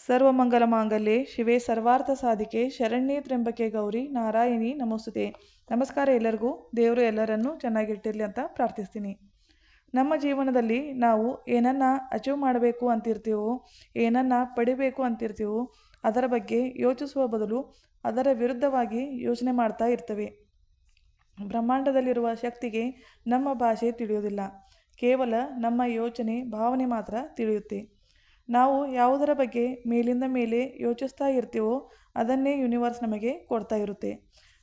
ಸರ್ವಮಂಗಲಮಾಂಗಲ್ಯೆ ಶಿವೆ ಸರ್ವಾರ್ಥ ಸಾಧಿಕೆ ಶರಣ್ಯೇ ತ್ರ್ಯಂಬಕೆ ಗೌರಿ ನಾರಾಯಣಿ ನಮೋಸ್ತುತೆ. ನಮಸ್ಕಾರ ಎಲ್ಲರಿಗೂ. ದೇವರು ಎಲ್ಲರನ್ನೂ ಚೆನ್ನಾಗಿಟ್ಟಿರಲಿ ಅಂತ ಪ್ರಾರ್ಥಿಸ್ತೀನಿ. ನಮ್ಮ ಜೀವನದಲ್ಲಿ ನಾವು ಏನನ್ನ ಅಚೀವ್ ಮಾಡಬೇಕು ಅಂತಿರ್ತೀವೋ, ಏನನ್ನ ಪಡಿಬೇಕು ಅಂತಿರ್ತೀವೋ ಅದರ ಬಗ್ಗೆ ಯೋಚಿಸುವ ಬದಲು ಅದರ ವಿರುದ್ಧವಾಗಿ ಯೋಚನೆ ಮಾಡ್ತಾ ಇರ್ತವೆ. ಬ್ರಹ್ಮಾಂಡದಲ್ಲಿರುವ ಶಕ್ತಿಗೆ ನಮ್ಮ ಭಾಷೆ ತಿಳಿಯೋದಿಲ್ಲ, ಕೇವಲ ನಮ್ಮ ಯೋಚನೆ ಭಾವನೆ ಮಾತ್ರ ತಿಳಿಯುತ್ತೆ. ನಾವು ಯಾವುದರ ಬಗ್ಗೆ ಮೇಲಿಂದ ಮೇಲೆ ಯೋಚಿಸ್ತಾ ಇರ್ತೀವೋ ಅದನ್ನೇ ಯೂನಿವರ್ಸ್ ನಮಗೆ ಕೊಡ್ತಾ ಇರುತ್ತೆ.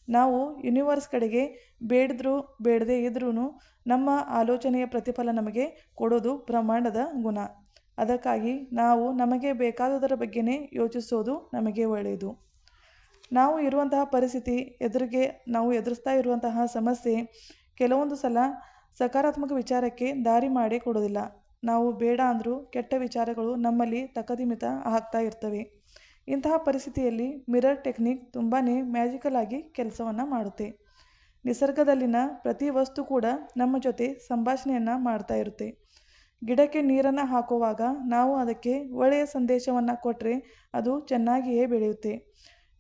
ನಾವು ಯೂನಿವರ್ಸ್ ಕಡೆಗೆ ಬೇಡಿದ್ರೂ ಬೇಡದೇ ಇದ್ರೂ ನಮ್ಮ ಆಲೋಚನೆಯ ಪ್ರತಿಫಲ ನಮಗೆ ಕೊಡೋದು ಬ್ರಹ್ಮಾಂಡದ ಗುಣ. ಅದಕ್ಕಾಗಿ ನಾವು ನಮಗೆ ಬೇಕಾದುದರ ಬಗ್ಗೆನೇ ಯೋಚಿಸೋದು ನಮಗೆ ಒಳ್ಳೆಯದು. ನಾವು ಇರುವಂತಹ ಪರಿಸ್ಥಿತಿ, ನಾವು ಎದುರಿಸ್ತಾ ಇರುವಂತಹ ಸಮಸ್ಯೆ ಕೆಲವೊಂದು ಸಲ ಸಕಾರಾತ್ಮಕ ವಿಚಾರಕ್ಕೆ ದಾರಿ ಮಾಡಿ ಕೊಡೋದಿಲ್ಲ. ನಾವು ಬೇಡ ಅಂದರೂ ಕೆಟ್ಟ ವಿಚಾರಗಳು ನಮ್ಮಲ್ಲಿ ತಕದಿಮಿತ ಆಗ್ತಾ ಇರ್ತವೆ. ಇಂತಹ ಪರಿಸ್ಥಿತಿಯಲ್ಲಿ ಮಿರರ್ ಟೆಕ್ನಿಕ್ ತುಂಬಾ ಮ್ಯಾಜಿಕಲ್ ಆಗಿ ಕೆಲಸವನ್ನು ಮಾಡುತ್ತೆ. ನಿಸರ್ಗದಲ್ಲಿನ ಪ್ರತಿ ವಸ್ತು ಕೂಡ ನಮ್ಮ ಜೊತೆ ಸಂಭಾಷಣೆಯನ್ನು ಮಾಡ್ತಾ ಇರುತ್ತೆ. ಗಿಡಕ್ಕೆ ನೀರನ್ನು ಹಾಕುವಾಗ ನಾವು ಅದಕ್ಕೆ ಒಳ್ಳೆಯ ಸಂದೇಶವನ್ನು ಕೊಟ್ಟರೆ ಅದು ಚೆನ್ನಾಗಿಯೇ ಬೆಳೆಯುತ್ತೆ.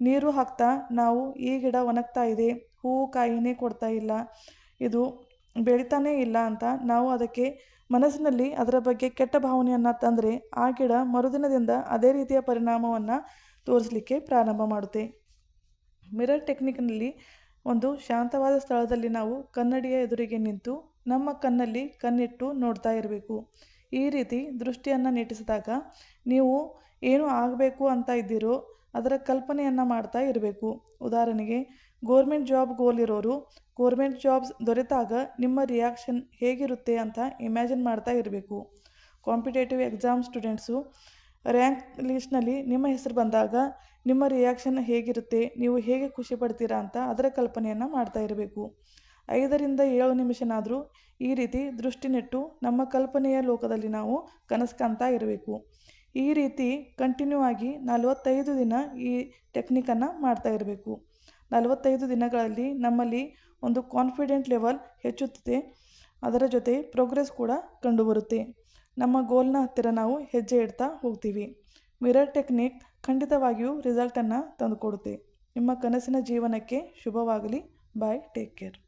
ನೀರು ಹಾಕ್ತಾ ನಾವು ಈ ಗಿಡ ಒಣಗ್ತಾ ಇದೆ, ಹೂವು ಕಾಯಿನೇ ಕೊಡ್ತಾ ಇಲ್ಲ, ಇದು ಬೆಳಿತಾನೇ ಇಲ್ಲ ಅಂತ ನಾವು ಅದಕ್ಕೆ ಮನಸ್ಸಿನಲ್ಲಿ ಅದರ ಬಗ್ಗೆ ಕೆಟ್ಟ ಭಾವನೆಯನ್ನು ತಂದರೆ ಆ ಗಿಡ ಮರುದಿನದಿಂದ ಅದೇ ರೀತಿಯ ಪರಿಣಾಮವನ್ನು ತೋರಿಸಲಿಕ್ಕೆ ಪ್ರಾರಂಭ ಮಾಡುತ್ತೆ. ಮಿರರ್ ಟೆಕ್ನಿಕ್ನಲ್ಲಿ ಒಂದು ಶಾಂತವಾದ ಸ್ಥಳದಲ್ಲಿ ನಾವು ಕನ್ನಡಿಯ ಎದುರಿಗೆ ನಿಂತು ನಮ್ಮ ಕಣ್ಣಲ್ಲಿ ಕಣ್ಣಿಟ್ಟು ನೋಡ್ತಾ ಇರಬೇಕು. ಈ ರೀತಿ ದೃಷ್ಟಿಯನ್ನು ನೆಟ್ಟಿಸಿದಾಗ ನೀವು ಏನು ಆಗಬೇಕು ಅಂತ ಇದ್ದೀರೋ ಅದರ ಕಲ್ಪನೆಯನ್ನು ಮಾಡ್ತಾ ಇರಬೇಕು. ಉದಾಹರಣೆಗೆ, ಗೋರ್ಮೆಂಟ್ ಜಾಬ್ ಗೋಲ್ ಇರೋರು ಗೋರ್ಮೆಂಟ್ ಜಾಬ್ಸ್ ದೊರೆತಾಗ ನಿಮ್ಮ ರಿಯಾಕ್ಷನ್ ಹೇಗಿರುತ್ತೆ ಅಂತ ಇಮ್ಯಾಜಿನ್ ಮಾಡ್ತಾ ಇರಬೇಕು. ಕಾಂಪಿಟೇಟಿವ್ ಎಕ್ಸಾಮ್ ಸ್ಟೂಡೆಂಟ್ಸು ರ್ಯಾಂಕ್ ಲಿಸ್ಟ್ನಲ್ಲಿ ನಿಮ್ಮ ಹೆಸರು ಬಂದಾಗ ನಿಮ್ಮ ರಿಯಾಕ್ಷನ್ ಹೇಗಿರುತ್ತೆ, ನೀವು ಹೇಗೆ ಖುಷಿ ಪಡ್ತೀರಾ ಅಂತ ಅದರ ಕಲ್ಪನೆಯನ್ನು ಮಾಡ್ತಾ ಇರಬೇಕು. 5 ರಿಂದ 7 ನಿಮಿಷನಾದರೂ ಈ ರೀತಿ ದೃಷ್ಟಿ ನೆಟ್ಟು ನಮ್ಮ ಕಲ್ಪನೆಯ ಲೋಕದಲ್ಲಿ ನಾವು ಕನಸು ಕಾಣ್ತಾ ಇರಬೇಕು. ಈ ರೀತಿ ಕಂಟಿನ್ಯೂ ಆಗಿ 45 ದಿನ ಈ ಟೆಕ್ನಿಕನ್ನು ಮಾಡ್ತಾ ಇರಬೇಕು. 45 ದಿನಗಳಲ್ಲಿ ನಮ್ಮಲ್ಲಿ ಒಂದು ಕಾನ್ಫಿಡೆಂಟ್ ಲೆವೆಲ್ ಹೆಚ್ಚುತ್ತದೆ. ಅದರ ಜೊತೆ ಪ್ರೋಗ್ರೆಸ್ ಕೂಡ ಕಂಡುಬರುತ್ತೆ. ನಮ್ಮ ಗೋಲ್ನ ಹತ್ತಿರ ನಾವು ಹೆಜ್ಜೆ ಇಡ್ತಾ ಹೋಗ್ತೀವಿ. ಮಿರರ್ ಟೆಕ್ನಿಕ್ ಖಂಡಿತವಾಗಿಯೂ ರಿಸಲ್ಟನ್ನು ತಂದುಕೊಡುತ್ತೆ. ನಿಮ್ಮ ಕನಸಿನ ಜೀವನಕ್ಕೆ ಶುಭವಾಗಲಿ. ಬಾಯ್, ಟೇಕ್ ಕೇರ್.